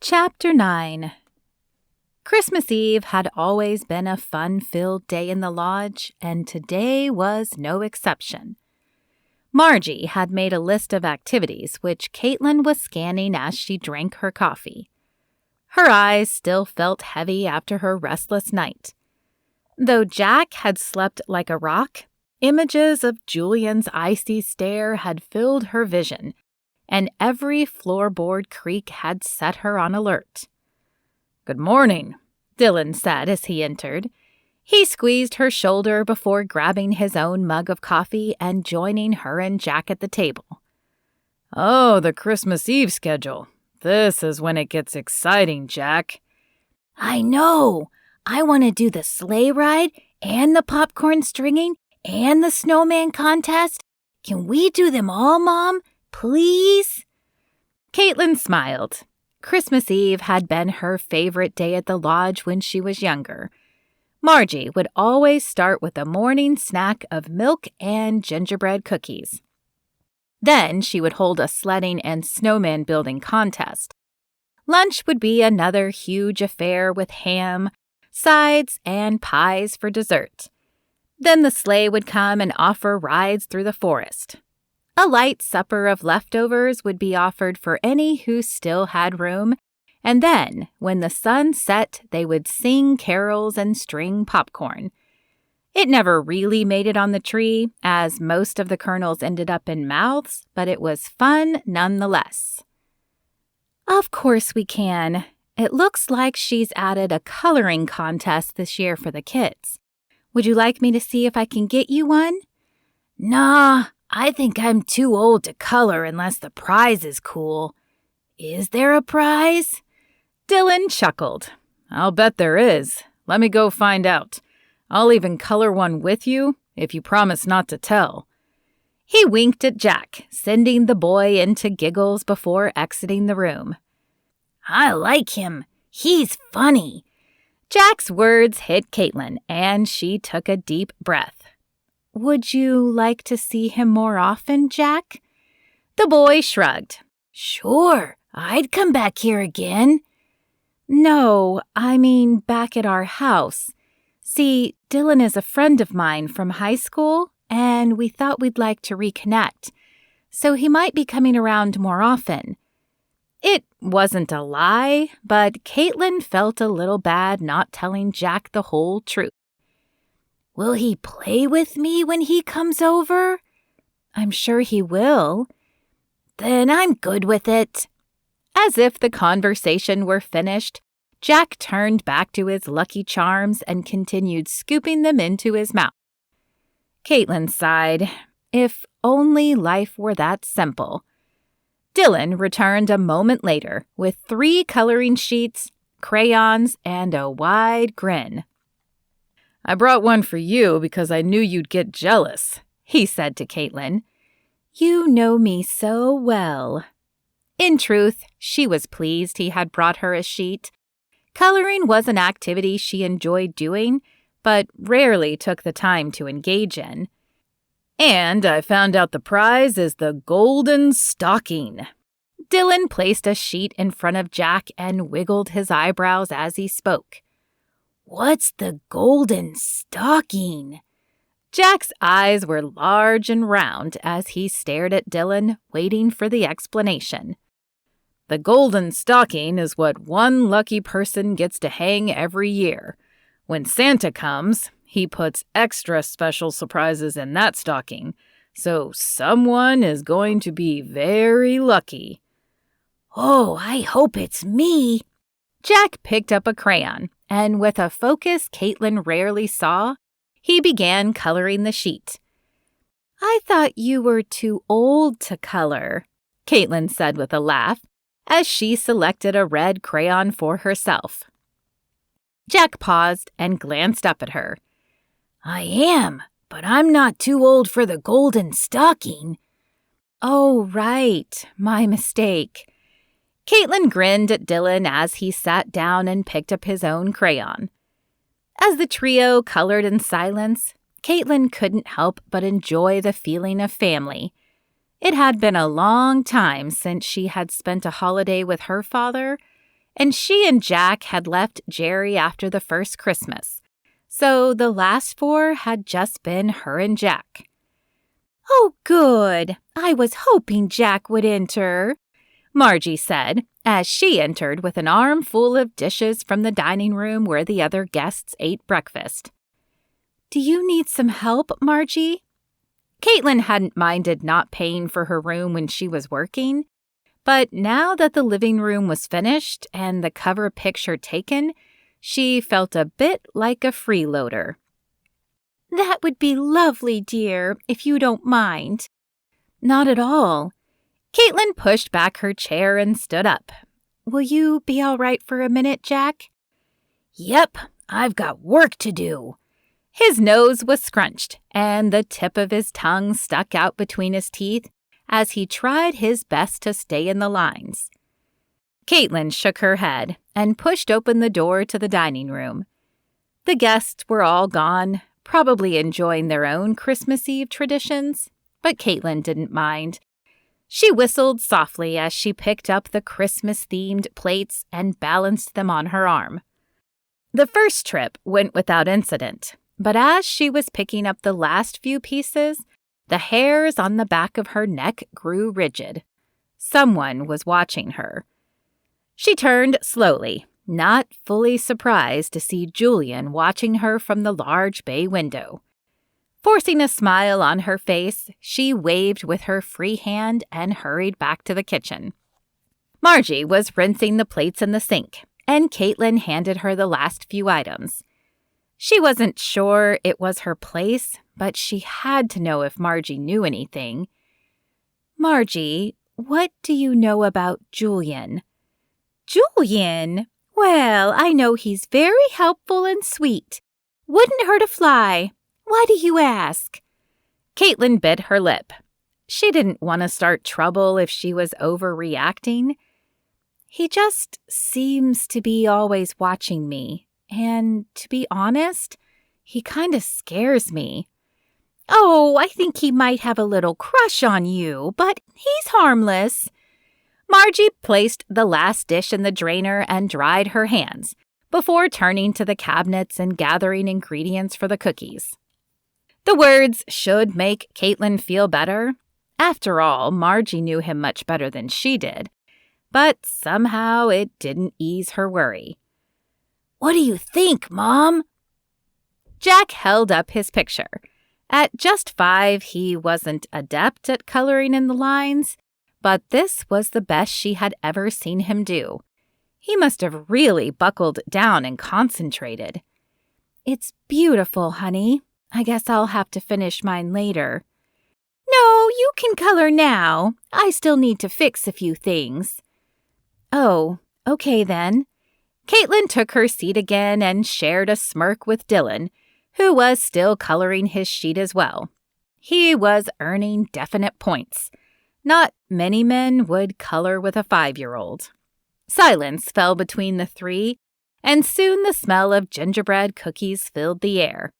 Chapter 9. Christmas Eve had always been a fun-filled day in the lodge, and today was no exception. Margie had made a list of activities which Kaitlyn was scanning as she drank her coffee. Her eyes still felt heavy after her restless night. Though Jack had slept like a rock, images of Julian's icy stare had filled her vision, and every floorboard creak had set her on alert. "Good morning," Dillon said as he entered. He squeezed her shoulder before grabbing his own mug of coffee and joining her and Jack at the table. "Oh, the Christmas Eve schedule. This is when it gets exciting, Jack." "I know. I want to do the sleigh ride and the popcorn stringing and the snowman contest. Can we do them all, Mom? Please?" Kaitlyn smiled. Christmas Eve had been her favorite day at the lodge when she was younger. Margie would always start with a morning snack of milk and gingerbread cookies. Then she would hold a sledding and snowman building contest. Lunch would be another huge affair with ham, sides, and pies for dessert. Then the sleigh would come and offer rides through the forest. A light supper of leftovers would be offered for any who still had room, and then, when the sun set, they would sing carols and string popcorn. It never really made it on the tree, as most of the kernels ended up in mouths, but it was fun nonetheless. "Of course we can. It looks like she's added a coloring contest this year for the kids. Would you like me to see if I can get you one?" "Nah, I think I'm too old to color unless the prize is cool. Is there a prize?" Dillon chuckled. "I'll bet there is. Let me go find out. I'll even color one with you if you promise not to tell." He winked at Jack, sending the boy into giggles before exiting the room. "I like him. He's funny." Jack's words hit Kaitlyn, and she took a deep breath. "Would you like to see him more often, Jack?" The boy shrugged. "Sure, I'd come back here again." "No, I mean back at our house. See, Dillon is a friend of mine from high school, and we thought we'd like to reconnect, so he might be coming around more often." It wasn't a lie, but Kaitlyn felt a little bad not telling Jack the whole truth. "Will he play with me when he comes over?" "I'm sure he will." "Then I'm good with it." As if the conversation were finished, Jack turned back to his Lucky Charms and continued scooping them into his mouth. Kaitlyn sighed. If only life were that simple. Dillon returned a moment later with 3 coloring sheets, crayons, and a wide grin. "I brought one for you because I knew you'd get jealous," he said to Kaitlyn. "You know me so well." In truth, she was pleased he had brought her a sheet. Coloring was an activity she enjoyed doing, but rarely took the time to engage in. "And I found out the prize is the golden stocking." Dillon placed a sheet in front of Jack and wiggled his eyebrows as he spoke. "What's the golden stocking?" Jack's eyes were large and round as he stared at Dillon, waiting for the explanation. "The golden stocking is what one lucky person gets to hang every year. When Santa comes, he puts extra special surprises in that stocking, so someone is going to be very lucky." "Oh, I hope it's me." Jack picked up a crayon, and with a focus Kaitlyn rarely saw, he began coloring the sheet. "I thought you were too old to color," Kaitlyn said with a laugh, as she selected a red crayon for herself. Jack paused and glanced up at her. "I am, but I'm not too old for the golden stocking." "Oh, right. My mistake." Kaitlyn grinned at Dillon as he sat down and picked up his own crayon. As the trio colored in silence, Kaitlyn couldn't help but enjoy the feeling of family. It had been a long time since she had spent a holiday with her father, and she and Jack had left Jerry after the first Christmas, so the last 4 had just been her and Jack. "Oh, good. I was hoping Jack would enter," Margie said, as she entered with an armful of dishes from the dining room where the other guests ate breakfast. "Do you need some help, Margie?" Kaitlyn hadn't minded not paying for her room when she was working, but now that the living room was finished and the cover picture taken, she felt a bit like a freeloader. "That would be lovely, dear, if you don't mind." "Not at all." Kaitlyn pushed back her chair and stood up. "Will you be all right for a minute, Jack?" "Yep, I've got work to do." His nose was scrunched, and the tip of his tongue stuck out between his teeth as he tried his best to stay in the lines. Kaitlyn shook her head and pushed open the door to the dining room. The guests were all gone, probably enjoying their own Christmas Eve traditions, but Kaitlyn didn't mind. She whistled softly as she picked up the Christmas-themed plates and balanced them on her arm. The first trip went without incident, but as she was picking up the last few pieces, the hairs on the back of her neck grew rigid. Someone was watching her. She turned slowly, not fully surprised to see Julian watching her from the large bay window. Forcing a smile on her face, she waved with her free hand and hurried back to the kitchen. Margie was rinsing the plates in the sink, and Kaitlyn handed her the last few items. She wasn't sure it was her place, but she had to know if Margie knew anything. "Margie, what do you know about Julian?" "Julian? "Well, I know he's very helpful and sweet. Wouldn't hurt a fly. Why do you ask?" Kaitlyn bit her lip. She didn't want to start trouble if she was overreacting. "He just seems to be always watching me. And to be honest, he kind of scares me." "Oh, I think he might have a little crush on you, but he's harmless." Margie placed the last dish in the drainer and dried her hands before turning to the cabinets and gathering ingredients for the cookies. The words should make Kaitlyn feel better. After all, Margie knew him much better than she did, but somehow it didn't ease her worry. "What do you think, Mom?" Jack held up his picture. At just 5, he wasn't adept at coloring in the lines, but this was the best she had ever seen him do. He must have really buckled down and concentrated. "It's beautiful, honey. I guess I'll have to finish mine later." "No, you can color now. I still need to fix a few things." "Oh, okay then." Kaitlyn took her seat again and shared a smirk with Dillon, who was still coloring his sheet as well. He was earning definite points. Not many men would color with a 5-year-old. Silence fell between the 3, and soon the smell of gingerbread cookies filled the air.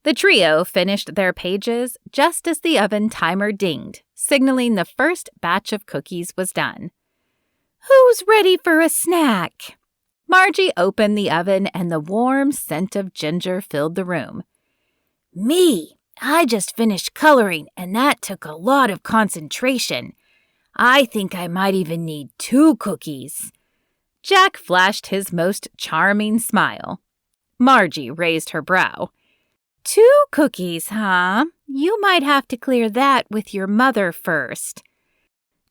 The trio finished their pages just as the oven timer dinged, signaling the first batch of cookies was done. "Who's ready for a snack?" Margie opened the oven and the warm scent of ginger filled the room. "Me. I just finished coloring, and that took a lot of concentration. I think I might even need 2 cookies." Jack flashed his most charming smile. Margie raised her brow. 2 cookies, huh? You might have to clear that with your mother first."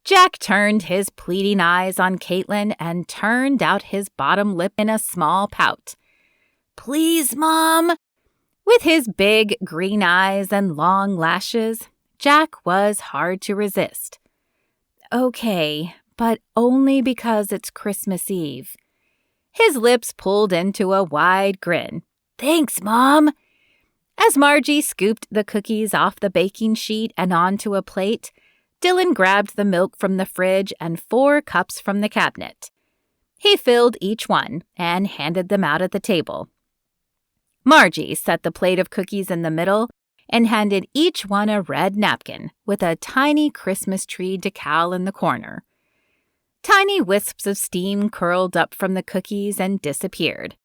Jack turned his pleading eyes on Kaitlyn and turned out his bottom lip in a small pout. "Please, Mom." With his big green eyes and long lashes, Jack was hard to resist. "Okay, but only because it's Christmas Eve." His lips pulled into a wide grin. "Thanks, Mom." As Margie scooped the cookies off the baking sheet and onto a plate, Dillon grabbed the milk from the fridge and 4 cups from the cabinet. He filled each one and handed them out at the table. Margie set the plate of cookies in the middle and handed each one a red napkin with a tiny Christmas tree decal in the corner. Tiny wisps of steam curled up from the cookies and disappeared.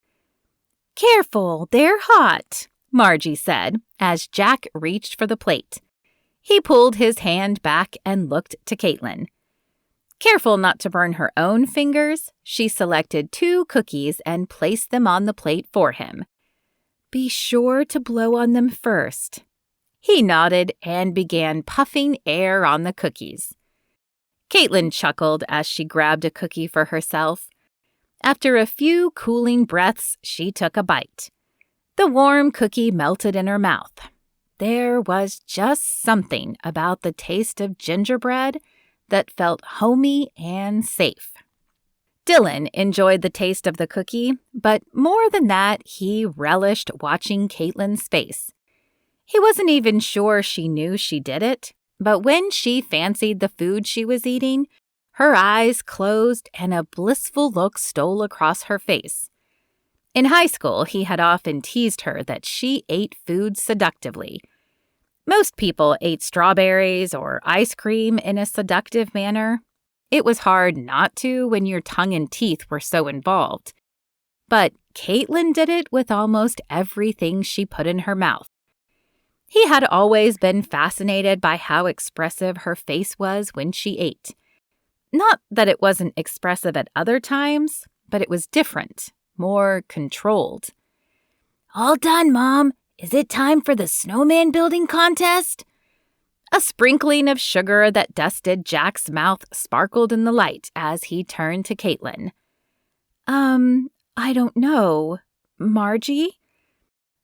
"Careful, they're hot," Margie said as Jack reached for the plate. He pulled his hand back and looked to Kaitlyn. Careful not to burn her own fingers, she selected 2 cookies and placed them on the plate for him. "Be sure to blow on them first." He nodded and began puffing air on the cookies. Kaitlyn chuckled as she grabbed a cookie for herself. After a few cooling breaths, she took a bite. The warm cookie melted in her mouth. There was just something about the taste of gingerbread that felt homey and safe. Dillon enjoyed the taste of the cookie, but more than that, he relished watching Kaitlyn's face. He wasn't even sure she knew she did it, but when she fancied the food she was eating, her eyes closed and a blissful look stole across her face. In high school, he had often teased her that she ate food seductively. Most people ate strawberries or ice cream in a seductive manner. It was hard not to when your tongue and teeth were so involved. But Kaitlyn did it with almost everything she put in her mouth. He had always been fascinated by how expressive her face was when she ate. Not that it wasn't expressive at other times, but it was different, more controlled. "All done, Mom. Is it time for the snowman building contest?" A sprinkling of sugar that dusted Jack's mouth sparkled in the light as he turned to Kaitlyn. I don't know. Margie?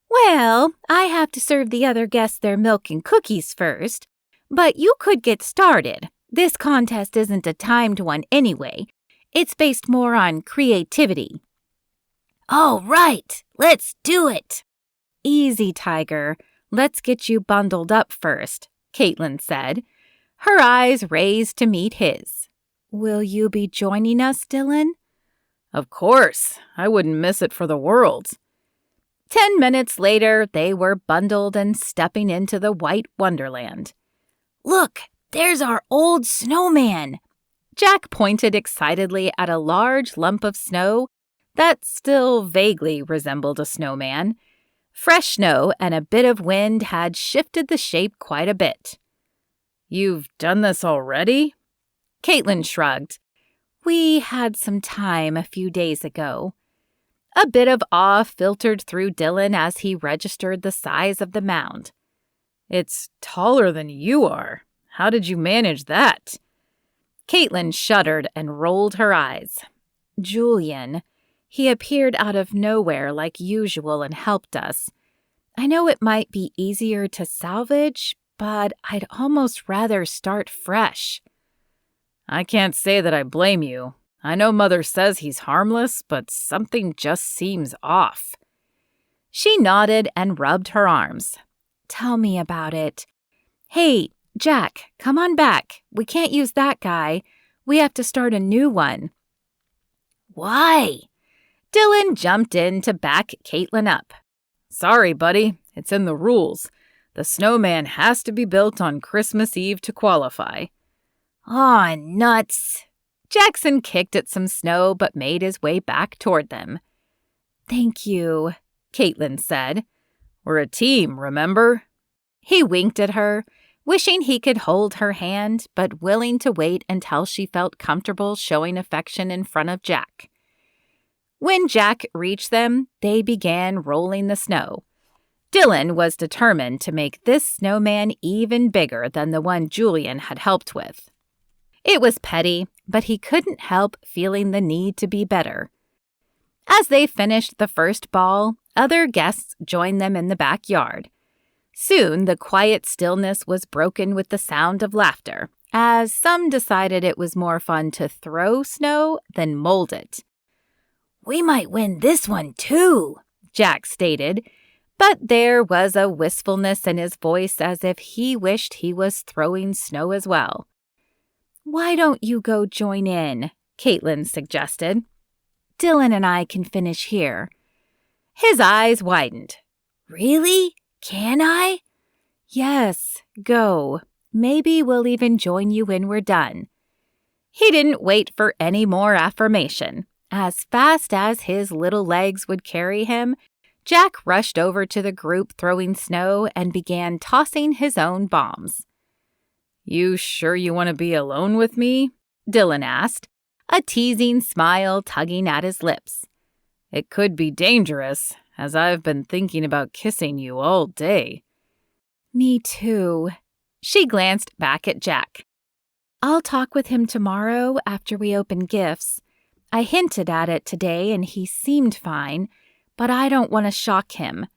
"Well, I have to serve the other guests their milk and cookies first, but you could get started. This contest isn't a timed one anyway. It's based more on creativity." "All right, let's do it." "Easy, Tiger. Let's get you bundled up first," Kaitlyn said. Her eyes raised to meet his. "Will you be joining us, Dillon?" "Of course. I wouldn't miss it for the world." 10 minutes later, they were bundled and stepping into the white wonderland. "Look, there's our old snowman." Jack pointed excitedly at a large lump of snow that still vaguely resembled a snowman. Fresh snow and a bit of wind had shifted the shape quite a bit. "You've done this already?" Kaitlyn shrugged. "We had some time a few days ago." A bit of awe filtered through Dillon as he registered the size of the mound. "It's taller than you are. How did you manage that?" Kaitlyn shuddered and rolled her eyes. "Julian. He appeared out of nowhere like usual and helped us. I know it might be easier to salvage, but I'd almost rather start fresh." "I can't say that I blame you. I know Mother says he's harmless, but something just seems off." She nodded and rubbed her arms. "Tell me about it. Hey, Jack, come on back. We can't use that guy. We have to start a new one." "Why?" Dillon jumped in to back Kaitlyn up. "Sorry, buddy. It's in the rules. The snowman has to be built on Christmas Eve to qualify." "Aw, nuts." Jackson kicked at some snow but made his way back toward them. "Thank you," Kaitlyn said. "We're a team, remember?" He winked at her, wishing he could hold her hand, but willing to wait until she felt comfortable showing affection in front of Jack. When Jack reached them, they began rolling the snow. Dillon was determined to make this snowman even bigger than the one Julian had helped with. It was petty, but he couldn't help feeling the need to be better. As they finished the first ball, other guests joined them in the backyard. Soon, the quiet stillness was broken with the sound of laughter, as some decided it was more fun to throw snow than mold it. "We might win this one, too," Jack stated, but there was a wistfulness in his voice as if he wished he was throwing snow as well. "Why don't you go join in?" Kaitlyn suggested. "Dillon and I can finish here." His eyes widened. "Really? Can I?" "Yes, go. Maybe we'll even join you when we're done." He didn't wait for any more affirmation. As fast as his little legs would carry him, Jack rushed over to the group throwing snow and began tossing his own bombs. "You sure you want to be alone with me?" Dillon asked, a teasing smile tugging at his lips. "It could be dangerous, as I've been thinking about kissing you all day." Me too. She glanced back at Jack. I'll talk with him tomorrow after we open gifts. I hinted at it today and he seemed fine, but I don't want to shock him.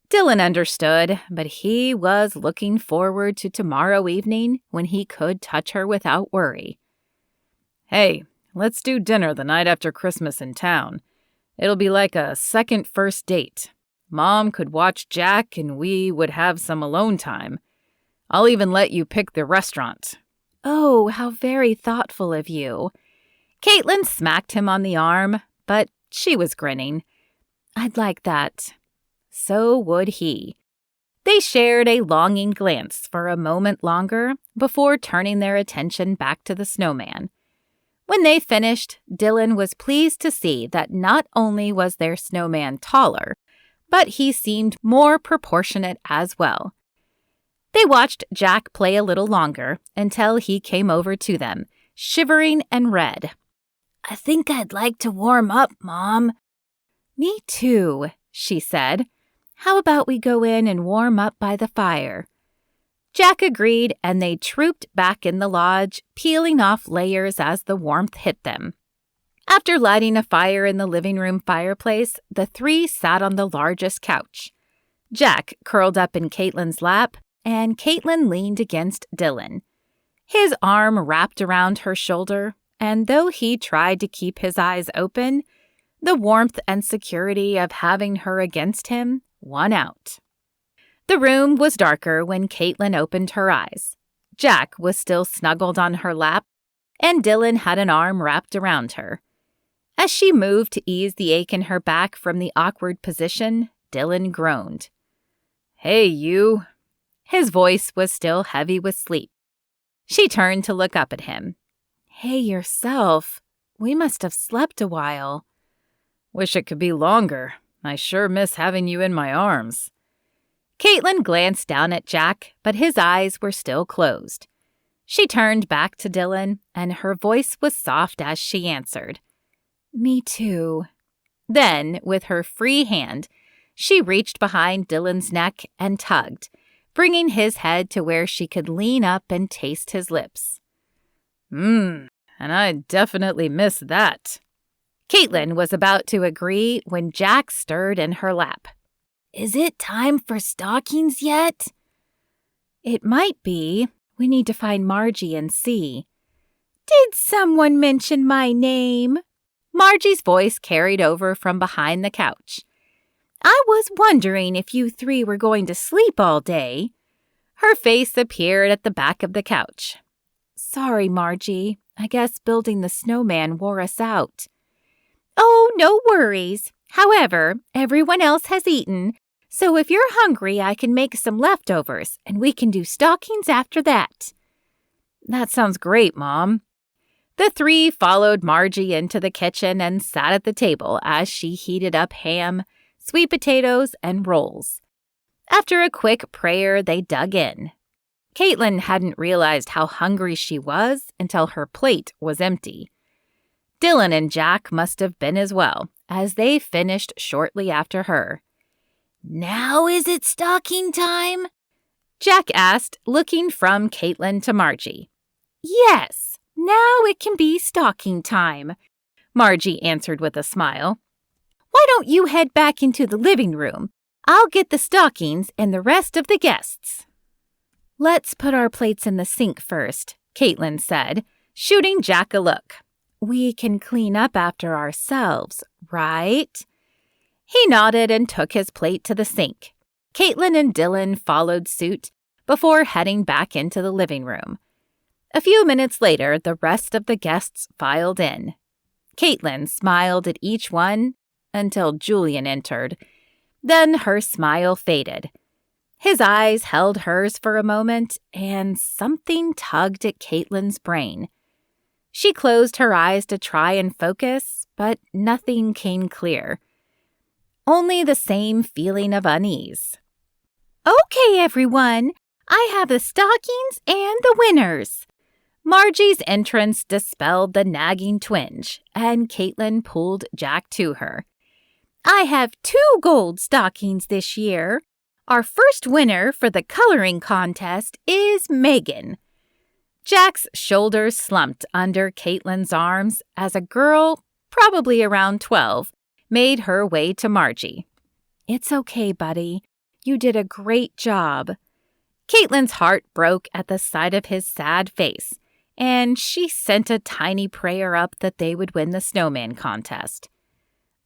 Dillon understood, but he was looking forward to tomorrow evening when he could touch her without worry. "Hey, let's do dinner the night after Christmas in town. It'll be like a second first date. Mom could watch Jack and we would have some alone time. I'll even let you pick the restaurant." Oh, how very thoughtful of you. Kaitlyn smacked him on the arm, but she was grinning. I'd like that. So would he. They shared a longing glance for a moment longer before turning their attention back to the snowman. When they finished, Dillon was pleased to see that not only was their snowman taller, but he seemed more proportionate as well. They watched Jack play a little longer until he came over to them, shivering and red. I think I'd like to warm up, Mom. Me too, she said. How about we go in and warm up by the fire? Jack agreed, and they trooped back in the lodge, peeling off layers as the warmth hit them. After lighting a fire in the living room fireplace, the three sat on the largest couch. Jack curled up in Kaitlyn's lap, and Kaitlyn leaned against Dillon. His arm wrapped around her shoulder, and though he tried to keep his eyes open, the warmth and security of having her against him won out. The room was darker when Kaitlyn opened her eyes. Jack was still snuggled on her lap, and Dillon had an arm wrapped around her. As she moved to ease the ache in her back from the awkward position, Dillon groaned. "Hey, you." His voice was still heavy with sleep. She turned to look up at him. Hey, yourself. We must have slept a while. "Wish it could be longer. I sure miss having you in my arms." Kaitlyn glanced down at Jack, but his eyes were still closed. She turned back to Dillon, and her voice was soft as she answered. Me too. Then, with her free hand, she reached behind Dillon's neck and tugged, bringing his head to where she could lean up and taste his lips. And I definitely miss that." Kaitlyn was about to agree when Jack stirred in her lap. Is it time for stockings yet? It might be. We need to find Margie and see. Did someone mention my name? Margie's voice carried over from behind the couch. I was wondering if you three were going to sleep all day. Her face appeared at the back of the couch. Sorry, Margie. I guess building the snowman wore us out. Oh, no worries. However, everyone else has eaten, so if you're hungry, I can make some leftovers, and we can do stockings after that. That sounds great, Mom. The three followed Margie into the kitchen and sat at the table as she heated up ham, sweet potatoes, and rolls. After a quick prayer, they dug in. Kaitlyn hadn't realized how hungry she was until her plate was empty. Dillon and Jack must have been as well, as they finished shortly after her. Now is it stocking time? Jack asked, looking from Kaitlyn to Margie. Yes, now it can be stocking time, Margie answered with a smile. Why don't you head back into the living room? I'll get the stockings and the rest of the guests. Let's put our plates in the sink first, Kaitlyn said, shooting Jack a look. We can clean up after ourselves, right? He nodded and took his plate to the sink. Kaitlyn and Dillon followed suit before heading back into the living room. A few minutes later, the rest of the guests filed in. Kaitlyn smiled at each one until Julian entered. Then her smile faded. His eyes held hers for a moment, and something tugged at Kaitlyn's brain. She closed her eyes to try and focus, but nothing came clear. Only the same feeling of unease. Okay, everyone, I have the stockings and the winners. Margie's entrance dispelled the nagging twinge, and Kaitlyn pulled Jack to her. I have 2 gold stockings this year. Our first winner for the coloring contest is Megan. Jack's shoulders slumped under Kaitlyn's arms as a girl, probably around 12, made her way to Margie. It's okay, buddy. You did a great job. Kaitlyn's heart broke at the sight of his sad face, and she sent a tiny prayer up that they would win the snowman contest.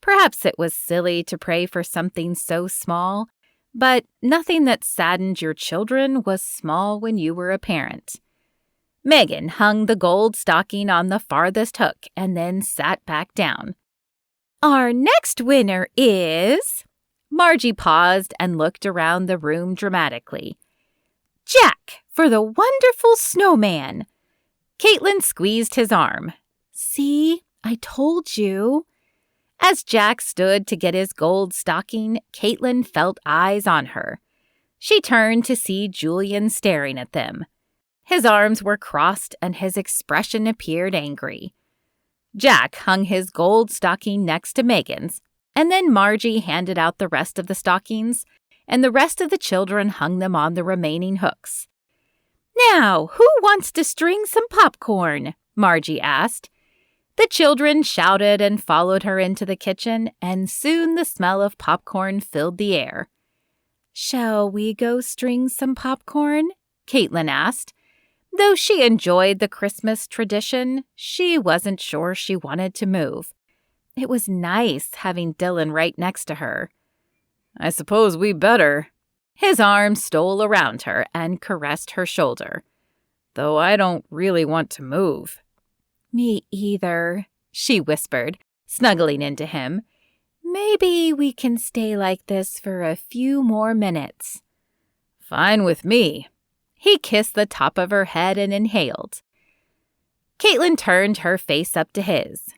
Perhaps it was silly to pray for something so small, but nothing that saddened your children was small when you were a parent. Megan hung the gold stocking on the farthest hook and then sat back down. Our next winner is... Margie paused and looked around the room dramatically. Jack, for the wonderful snowman. Kaitlyn squeezed his arm. See, I told you. As Jack stood to get his gold stocking, Kaitlyn felt eyes on her. She turned to see Julian staring at them. His arms were crossed and his expression appeared angry. Jack hung his gold stocking next to Megan's, and then Margie handed out the rest of the stockings, and the rest of the children hung them on the remaining hooks. Now, who wants to string some popcorn? Margie asked. The children shouted and followed her into the kitchen, and soon the smell of popcorn filled the air. Shall we go string some popcorn? Kaitlyn asked. Though she enjoyed the Christmas tradition, she wasn't sure she wanted to move. It was nice having Dillon right next to her. I suppose we better. His arm stole around her and caressed her shoulder. Though I don't really want to move. Me either, she whispered, snuggling into him. Maybe we can stay like this for a few more minutes. Fine with me. He kissed the top of her head and inhaled. Kaitlyn turned her face up to his.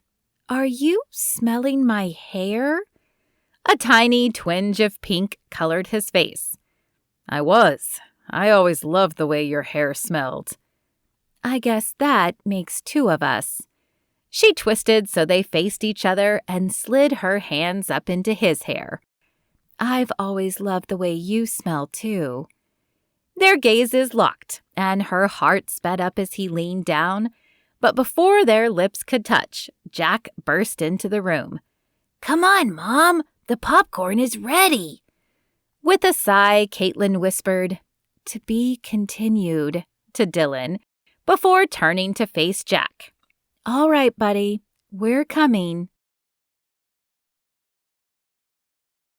Are you smelling my hair? A tiny twinge of pink colored his face. I was. I always loved the way your hair smelled. I guess that makes 2 of us. She twisted so they faced each other and slid her hands up into his hair. I've always loved the way you smell, too. Their gazes locked, and her heart sped up as he leaned down. But before their lips could touch, Jack burst into the room. Come on, Mom. The popcorn is ready. With a sigh, Kaitlyn whispered, To be continued, to Dillon, before turning to face Jack. All right, buddy. We're coming.